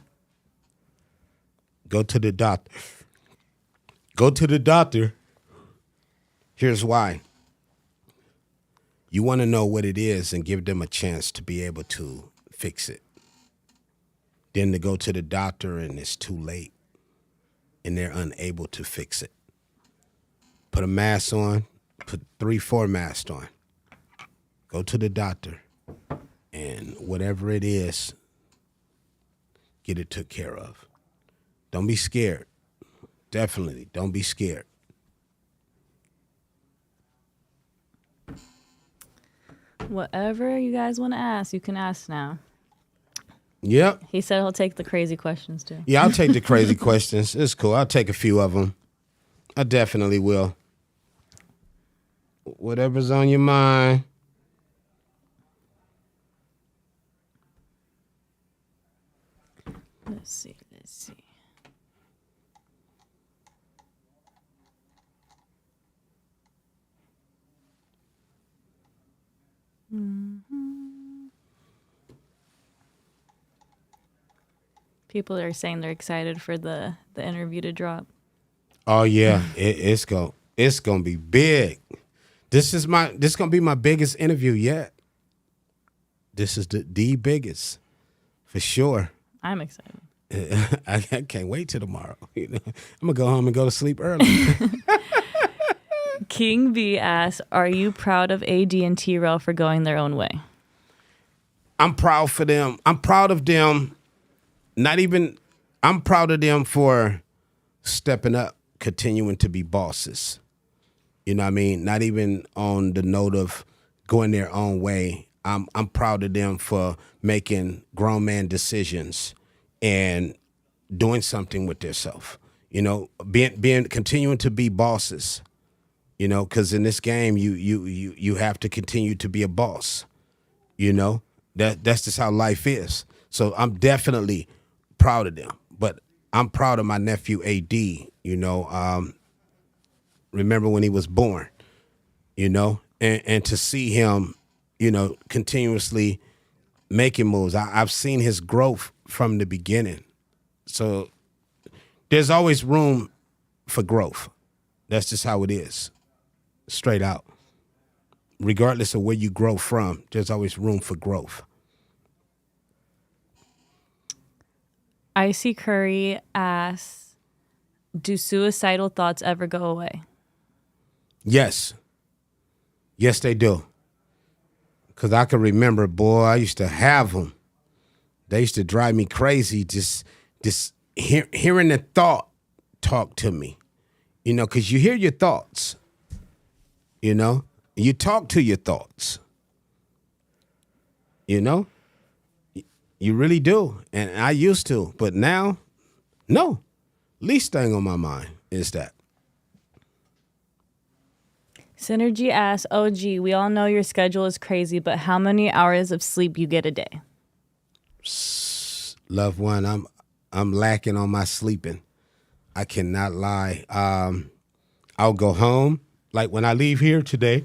Go to the doctor. Go to the doctor. Here's why. You want to know what it is and give them a chance to be able to fix it. Then to go to the doctor and it's too late and they're unable to fix it. Put a mask on, put 3-4 masks on. Go to the doctor and whatever it is, get it took care of. Don't be scared. Definitely don't be scared. Whatever you guys want to ask, you can ask now. Yep. He said he'll take the crazy questions too. Yeah, I'll take the crazy questions. It's cool. I'll take a few of them. I definitely will. Whatever's on your mind. Let's see. People are saying they're excited for the interview to drop. Oh yeah, it's gonna be big. This gonna be my biggest interview yet. This is the biggest, for sure. I'm excited. I can't wait till tomorrow. You know, I'm gonna go home and go to sleep early. King B asks, are you proud of AD and T-Rail for going their own way? I'm proud for them. I'm proud of them. I'm proud of them for stepping up, continuing to be bosses. You know what I mean? Not even on the note of going their own way. I'm proud of them for making grown man decisions and doing something with themselves. You know, being continuing to be bosses. You know, because in this game, you have to continue to be a boss. You know, that's just how life is. So I'm definitely proud of them. But I'm proud of my nephew AD. You know, remember when he was born. You know, and to see him, you know, continuously making moves. I've seen his growth from the beginning. So there's always room for growth. That's just how it is. Straight out. Regardless of where you grow from, there's always room for growth. Icy Curry asks, do suicidal thoughts ever go away? Yes. Yes, they do. Because I can remember, boy, I used to have them. They used to drive me crazy just hearing the thought talk to me. You know, because you hear your thoughts. You know, you talk to your thoughts. You know, you really do. And I used to, but now, no. Least thing on my mind is that. Synergy asks, OG, we all know your schedule is crazy, but how many hours of sleep you get a day? Loved one, I'm lacking on my sleeping. I cannot lie. I'll go home. Like when I leave here today,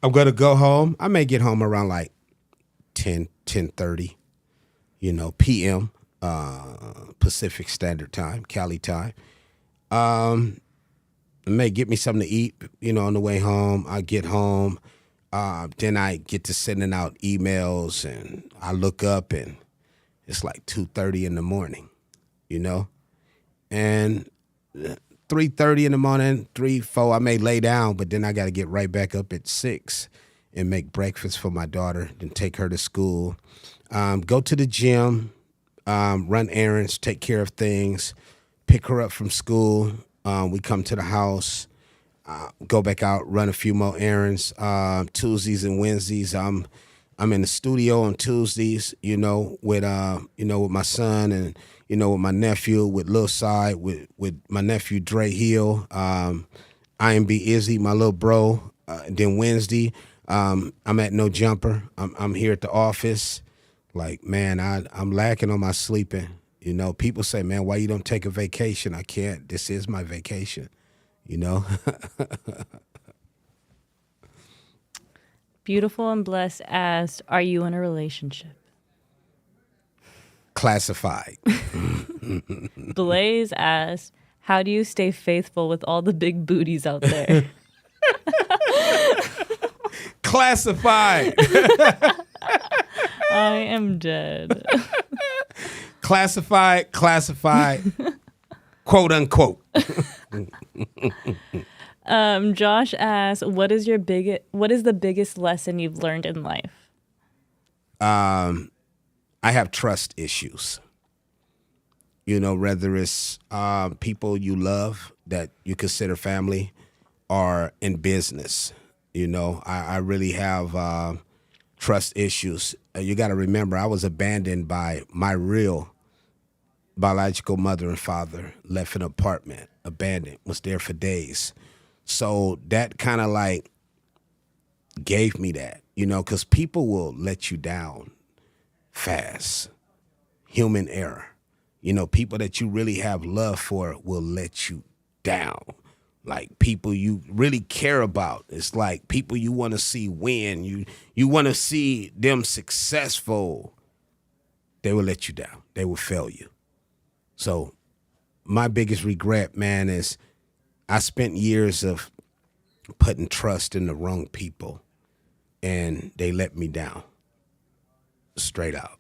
I'm gonna go home. I may get home around like 10:30, p.m. Pacific Standard Time, Cali time. It may get me something to eat, on the way home. I get home. Then I get to sending out emails, and I look up, and it's like 2:30 in the morning, and 3:30 in the morning, 3, 4, I may lay down, but then I got to get right back up at 6 and make breakfast for my daughter, then take her to school, go to the gym, run errands, take care of things, pick her up from school. We come to the house, go back out, run a few more errands. Tuesdays and Wednesdays, I'm in the studio on Tuesdays, with my son and with my nephew, with Lil Side, with my nephew Dre Hill, IMB Izzy, my little bro. Then Wednesday, I'm at No Jumper. I'm here at the office. Like, man, I'm lacking on my sleeping. People say, man, why you don't take a vacation? I can't. This is my vacation. Beautiful and Blessed asked, are you in a relationship? Classified. Blaze asked, how do you stay faithful with all the big booties out there? Classified. I am dead. Classified, quote unquote. Josh asks, what is the biggest lesson you've learned in life? I have trust issues. Whether it's people you love that you consider family or in business. I really have trust issues. You got to remember, I was abandoned by my real biological mother and father, left an apartment, abandoned, was there for days. So that kind of like gave me that, because people will let you down fast. Human error. People that you really have love for will let you down. Like people you really care about. It's like people you want to see win. You want to see them successful. They will let you down. They will fail you. So my biggest regret, man, is I spent years of putting trust in the wrong people, and they let me down. Straight out.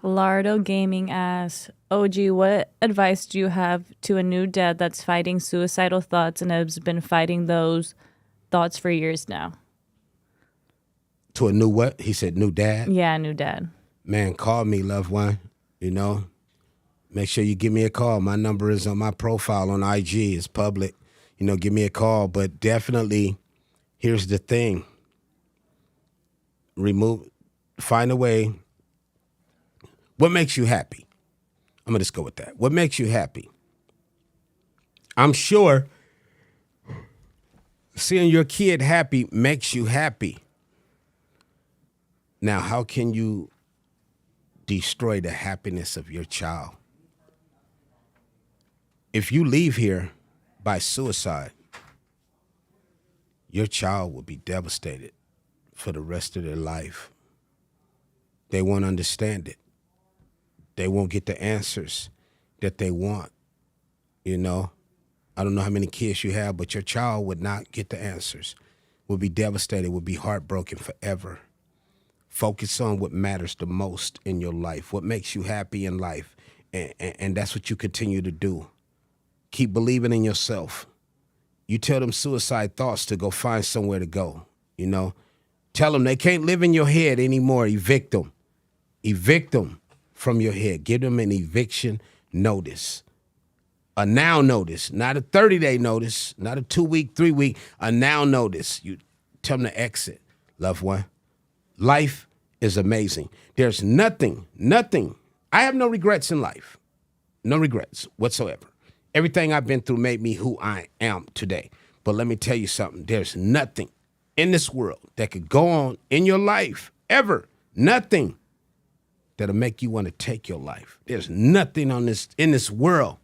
Lardo Gaming asks, OG, what advice do you have to a new dad that's fighting suicidal thoughts and has been fighting those thoughts for years now? To a new what? He said new dad? Yeah, new dad. Man, call me, loved one. Make sure you give me a call. My number is on my profile on IG. It's public. Give me a call. But definitely, here's the thing. Find a way. What makes you happy? I'm going to just go with that. What makes you happy? I'm sure seeing your kid happy makes you happy. Now, how can you destroy the happiness of your child? If you leave here by suicide, your child will be devastated for the rest of their life. They won't understand it. They won't get the answers that they want. I don't know how many kids you have, but your child would not get the answers, would be devastated, would be heartbroken forever. Focus on what matters the most in your life, what makes you happy in life, and that's what you continue to do. Keep believing in yourself. You tell them suicide thoughts to go find somewhere to go, Tell them they can't live in your head anymore. Evict them. Evict them from your head. Give them an eviction notice. A now notice, not a 30-day notice, not a 2-week, 3-week, a now notice. You tell them to exit, loved one. Life is amazing. There's nothing. I have no regrets in life. No regrets whatsoever. Everything I've been through made me who I am today. But let me tell you something. There's nothing in this world that could go on in your life ever. Nothing that'll make you want to take your life. There's nothing in this world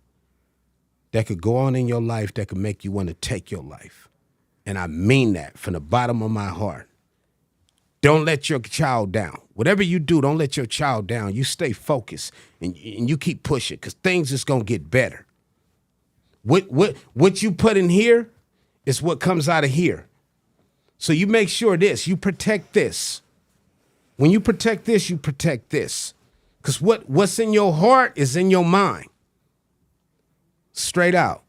that could go on in your life that could make you want to take your life. And I mean that from the bottom of my heart. Don't let your child down. Whatever you do, don't let your child down. You stay focused and you keep pushing because things is going to get better. What you put in here is what comes out of here. So you make sure you protect this. When you protect this, you protect this. Because what's in your heart is in your mind. Straight out.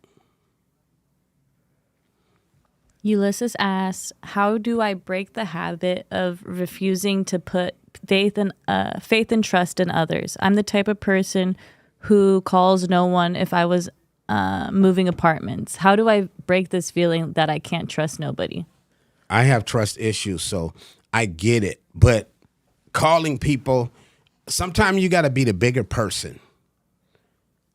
Ulysses asks, how do I break the habit of refusing to put faith and trust in others? I'm the type of person who calls no one if I was moving apartments. How do I break this feeling that I can't trust nobody? I have trust issues, so I get it. But calling people, sometimes you got to be the bigger person.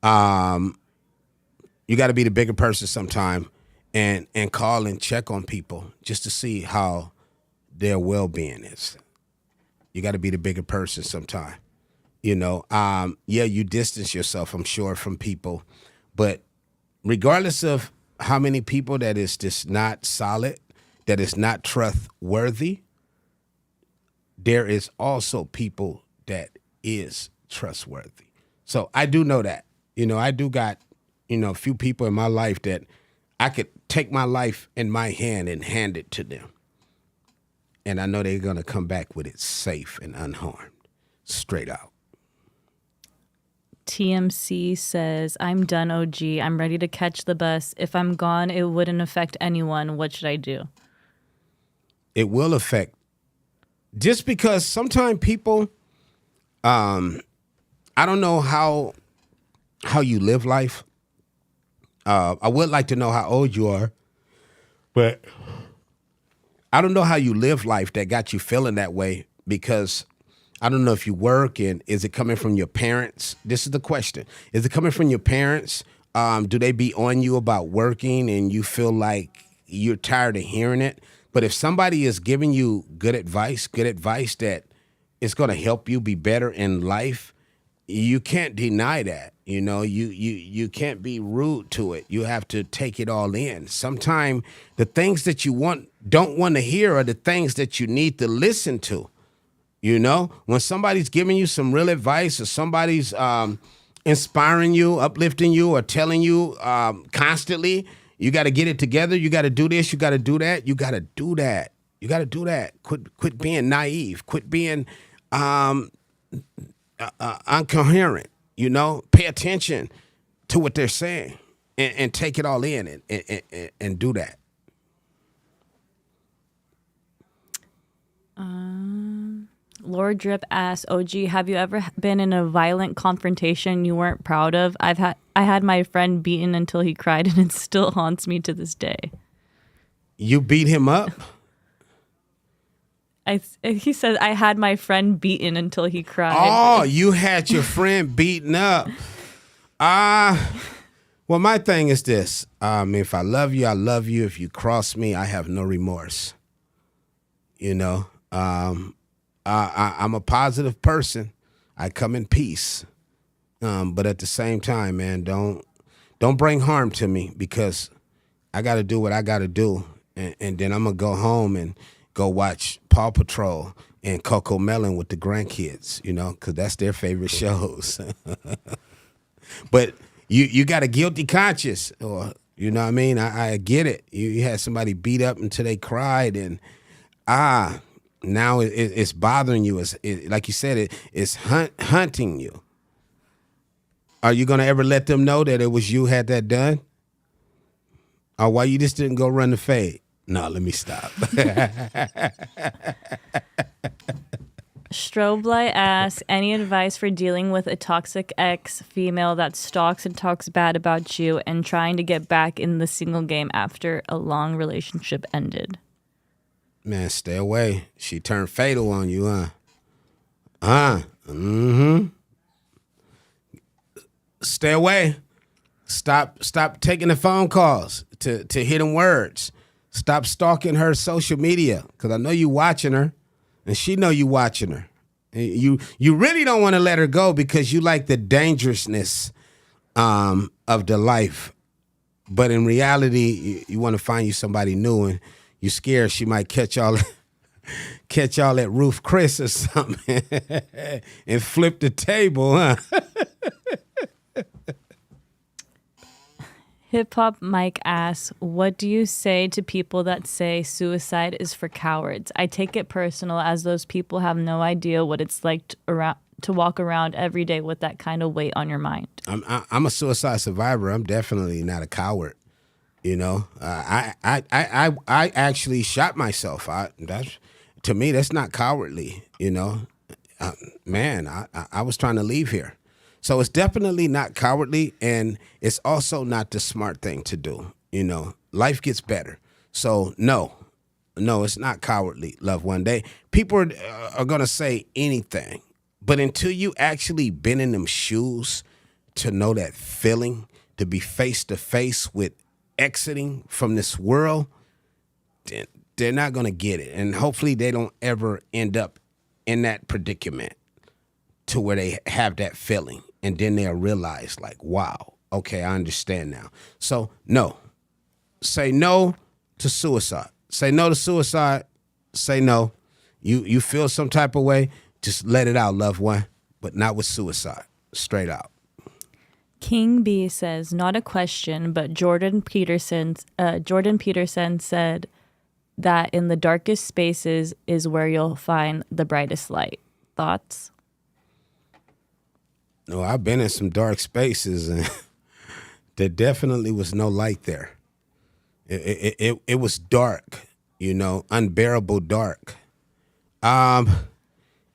You got to be the bigger person sometime. And call and check on people just to see how their well-being is. You got to be the bigger person sometime. You know, you distance yourself, I'm sure, from people. But regardless of how many people that is just not solid, that is not trustworthy, there is also people that is trustworthy. So I do know that. You know, I do got, a few people in my life that I could take my life in my hand and hand it to them. And I know they're going to come back with it safe and unharmed, straight out. TMC says, I'm done, OG. I'm ready to catch the bus. If I'm gone, it wouldn't affect anyone. What should I do? It will affect. Just because sometimes people, I don't know how you live life. I would like to know how old you are, but I don't know how you live life that got you feeling that way, because I don't know if you work, and is it coming from your parents? This is the question. Is it coming from your parents? Do they be on you about working and you feel like you're tired of hearing it? But if somebody is giving you good advice that is going to help you be better in life, you can't deny that. You know, you can't be rude to it. You have to take it all in. Sometimes the things that you don't want to hear are the things that you need to listen to. You know, when somebody's giving you some real advice, or somebody's inspiring you, uplifting you, or telling you constantly, you got to get it together. You got to do this. You got to do that. You got to do that. You got to do that. Quit being naive. Quit being incoherent. You know, pay attention to what they're saying and take it all in and do that. Lord Drip asks, OG, have you ever been in a violent confrontation you weren't proud of? I had my friend beaten until he cried, and it still haunts me to this day. You beat him up? He said, I had my friend beaten until he cried. Oh, you had your friend beaten up. Well, my thing is this. If I love you, I love you. If you cross me, I have no remorse. You know, I'm a positive person. I come in peace. But at the same time, man, don't bring harm to me, because I got to do what I got to do. And then I'm going to go home and go watch Paw Patrol and Coco Melon with the grandkids, you know, because that's their favorite shows. But you got a guilty conscience, or, you know what I mean? I get it. You had somebody beat up until they cried, and now it's bothering you. Like you said, it's hunting you. Are you going to ever let them know that it was you had that done? Or why you just didn't go run the fade? No, let me stop. Strobe Light asks, any advice for dealing with a toxic ex female that stalks and talks bad about you and trying to get back in the single game after a long relationship ended? Man, stay away. She turned fatal on you, huh? Stay away. Stop taking the phone calls to hear them words. Stop stalking her social media, because I know you watching her, and she know you watching her. You really don't want to let her go because you like the dangerousness of the life. But in reality, you want to find you somebody new, and you're scared she might catch y'all at Roof Chris or something and flip the table, huh? Hip Hop Mike asks, what do you say to people that say suicide is for cowards? I take it personal, as those people have no idea what it's like to walk around every day with that kind of weight on your mind. I'm a suicide survivor. I'm definitely not a coward. You know, I actually shot myself. To me, that's not cowardly. You know, man, I was trying to leave here. So it's definitely not cowardly, and it's also not the smart thing to do. You know, life gets better. So no, it's not cowardly, loved one. People are going to say anything, but until you actually been in them shoes to know that feeling, to be face to face with exiting from this world, they're not going to get it. And hopefully they don't ever end up in that predicament to where they have that feeling. And then they'll realize, like, wow, okay, I understand now. So, no. Say no to suicide. Say no to suicide. Say no. You feel some type of way, just let it out, loved one, but not with suicide. Straight out. King B says, not a question, but Jordan Peterson said that in the darkest spaces is where you'll find the brightest light. Thoughts? No, I've been in some dark spaces, and there definitely was no light there. It was dark, you know, unbearable dark. I'm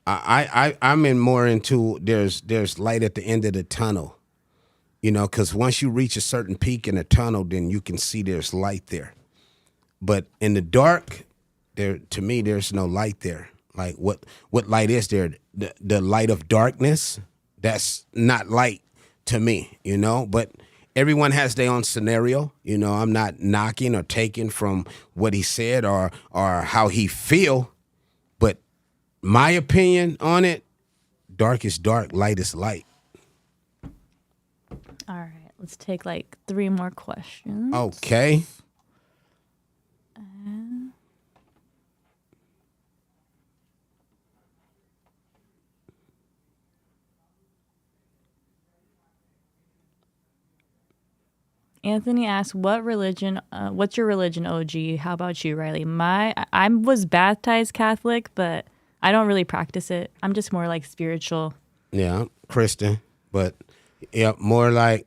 in more into there's light at the end of the tunnel, you know, because once you reach a certain peak in a tunnel, then you can see there's light there. But in the dark, to me, there's no light there. Like what light is there? The light of darkness. That's not light to me, you know, but everyone has their own scenario. You know, I'm not knocking or taking from what he said or how he feel, but my opinion on it, dark is dark, light is light. All right, let's take like 3 more questions. Okay. Anthony asks, what's your religion, OG? How about you, Riley? I was baptized Catholic, but I don't really practice it. I'm just more like spiritual. Yeah, I'm Christian, but yeah, more like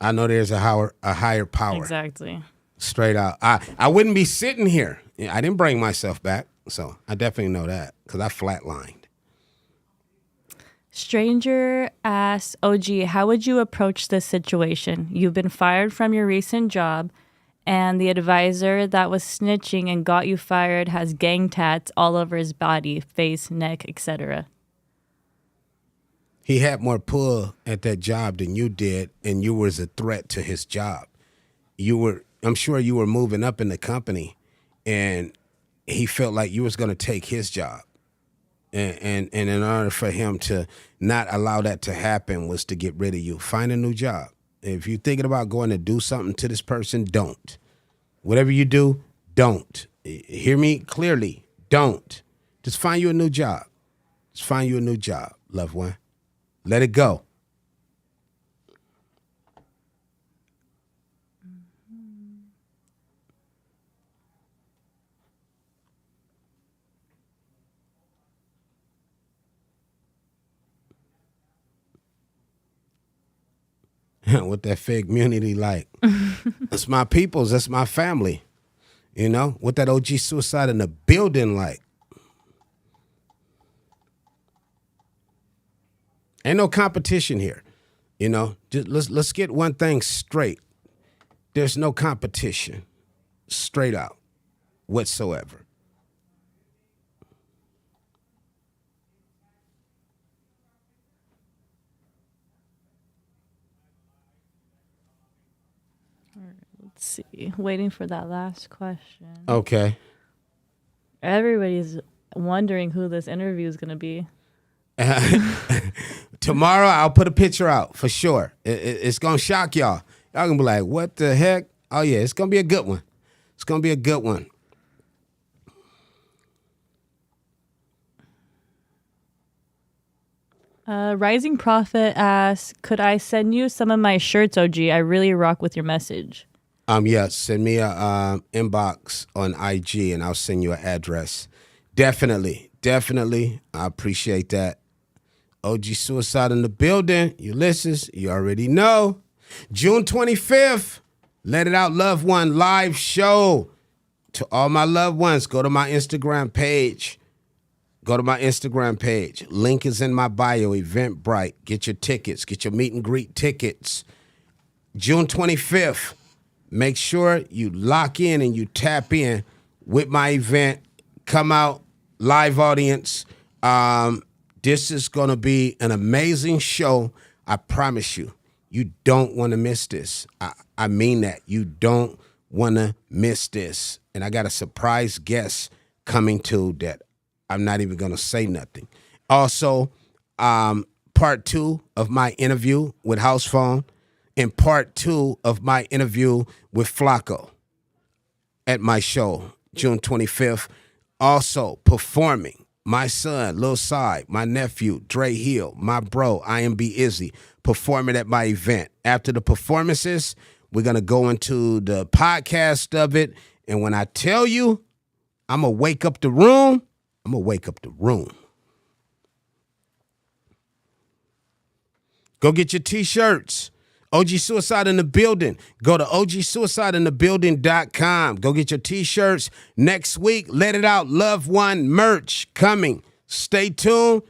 I know there's a higher power. Exactly. Straight out. I wouldn't be sitting here. I didn't bring myself back, so I definitely know that because I flatlined. Stranger asks, OG, how would you approach this situation? You've been fired from your recent job, and the advisor that was snitching and got you fired has gang tats all over his body, face, neck, etc. He had more pull at that job than you did, and you was a threat to his job. I'm sure you were moving up in the company, and he felt like you was going to take his job. And in order for him to not allow that to happen was to get rid of you. Find a new job. If you're thinking about going to do something to this person, don't. Whatever you do, don't. Hear me clearly. Don't. Just find you a new job. Just find you a new job, loved one. Let it go. What that fake community like? That's my peoples. That's my family. You know, what that OG Cuicide in the building like? Ain't no competition here. You know, just let's get one thing straight. There's no competition, straight out, whatsoever. Let's see. Waiting for that last question. Okay. Everybody's wondering who this interview is going to be. Tomorrow I'll put a picture out for sure. It's gonna shock y'all. Y'all gonna be like, "What the heck?" Oh yeah, it's gonna be a good one. It's gonna be a good one. Rising Prophet asks, "Could I send you some of my shirts, OG? I really rock with your message." Yeah, send me a inbox on IG and I'll send you an address. Definitely. I appreciate that. OG Cuicide in the building. Ulysses, you already know. June 25th, Let It Out Loved One live show. To all my loved ones, go to my Instagram page. Link is in my bio, Eventbrite. Get your tickets. Get your meet and greet tickets. June 25th. Make sure you lock in and you tap in with my event. Come out, live audience. This is going to be an amazing show. I promise you. You don't want to miss this. I mean that. You don't want to miss this. And I got a surprise guest coming too that I'm not even going to say nothing. Also, part 2 of my interview with House Phone and part 2 of my interview with Flacco at my show, June 25th. Also performing my son, Lil Side, my nephew, Dre Hill, my bro, IMB Izzy, performing at my event. After the performances, we're going to go into the podcast of it. And when I tell you, I'm going to wake up the room. Go get your T-shirts. OG Cuicide in the building. Go to ogsuicideinthebuilding.com. Go get your T-shirts. Next week, Let It Out Loved One merch coming. Stay tuned.